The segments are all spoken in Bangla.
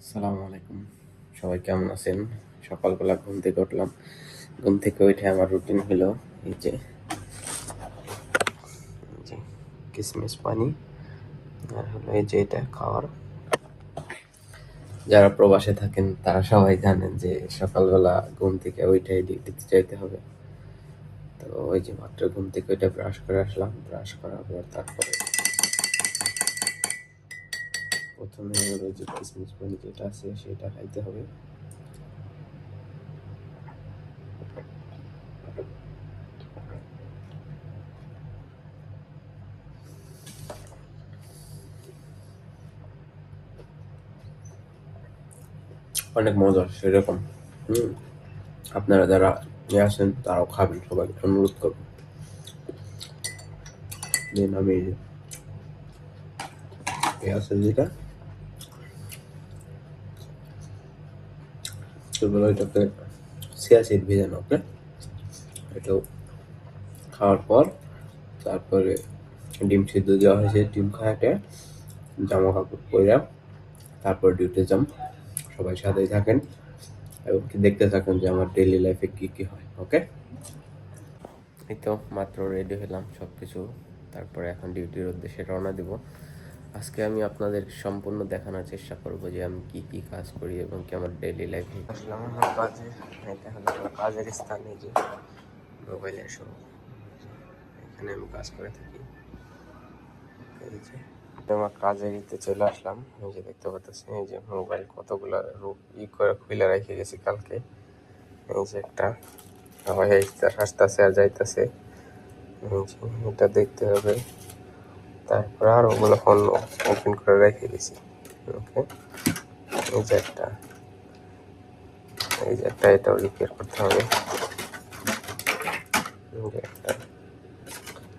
আসসালামু আলাইকুম। সবাই কেমন আছেন? সকালবেলা ঘুম থেকে উঠলাম। ঘুম থেকে উঠে আমার রুটিন হলো এই যে কিশমিশ পানি আর হলো এই যে এটা খাওয়ার। যারা প্রবাসে থাকেন তারা সবাই জানেন যে সকালবেলা ঘুম থেকে ওইটাই ডিউটিতে যাইতে হবে। তো ওই যে মাত্র ঘুম থেকে ওইটা ব্রাশ করে আসলাম। ব্রাশ করার পর তারপরে প্রথমে ওই যে কিশমিশ পানি যেটা আছে সেটা খাইতে হবে। অনেক মজা সেরকম। হুম আপনারা যারা আছেন তারাও খাবেন, সবাইকে অনুরোধ করবো। দেন আমি আছে যেটা সেগুলো এটাকে সিয়া সিড ভেজানো, ওকে। এটাও খাওয়ার পর তারপরে ডিম সিদ্ধ দেওয়া হয়েছে, ডিম খাওয়াতে জামা কাপড় পরে তারপর ডিউটি যাম। সবাই সাথেই থাকেন এবং কি দেখতে থাকেন যে আমার ডেইলি লাইফে কি কি হয়, ওকে। এই তো মাত্র রেডি হলাম সব কিছু, তারপরে এখন ডিউটির উদ্দেশ্যে রওনা দিব। আজকে আমি আপনাদের সম্পূর্ণ দেখানোর চেষ্টা করব যে আমি কি কি কাজ করি এবং কি আমার ডেইলি লাইফে আসলাম আমার কাজে। এটা হলো আমার কাজের স্থান, এই যে মোবাইলের শো, এখানে আমি কাজ করে থাকি। এই যে আমার কাজের ইতে চলে আসলাম। এই যে দেখতে পাচ্ছি এই যে মোবাইল কতগুলো করে খুলে রেখে গেছি কালকে। এই যে একটা সবাই আসতেছে আর যাইতেছে, এটা দেখতে হবে। তারপর আর ওগুলো ফোন ওপেন করে রেখে গেছি, ওকে। এই যে একটা এটাও রিপেয়ার করতে হবে। এই যে একটা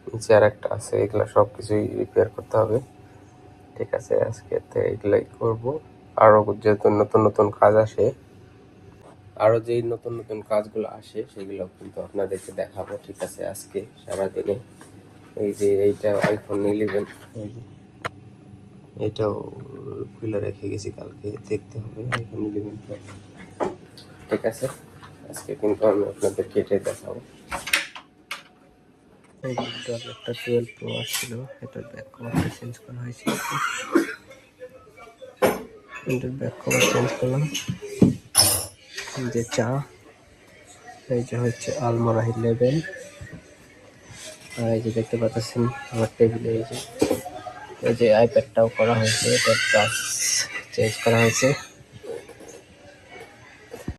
নিচে আর একটা আছে, এগুলো সব কিছুই রিপেয়ার করতে হবে। ঠিক আছে, আজকে এগুলাই করবো। আরো যেহেতু নতুন নতুন কাজ আসে, আরো যেই নতুন নতুন কাজগুলো আসে সেগুলো কিন্তু আপনাদেরকে দেখাবো। ঠিক আছে, আজকে সারাদিনে এই যে এইটা আইফোন 11, এই যে এটাও খুলে রেখে গেছি, কালকে দেখতে হবে আইফোন 11। ঠিক আছে, আজকে কিন্তু আমি আপনাদেরকে এটাই দেখাবো। এই যে একটা 12 প্রো আসছিল, এটার ব্যাক কভারটা চেঞ্জ করা হয়েছে। এটার ব্যাক কভার চেঞ্জ করলাম। এই যে চা, এই যে হচ্ছে আলমোরা 11। আর এই যে দেখতে পাচ্ছেন আমার টেবিলে এই যে আইপ্যাডটাও করা হয়েছে, এটার টাচ চেঞ্জ করা হয়েছে।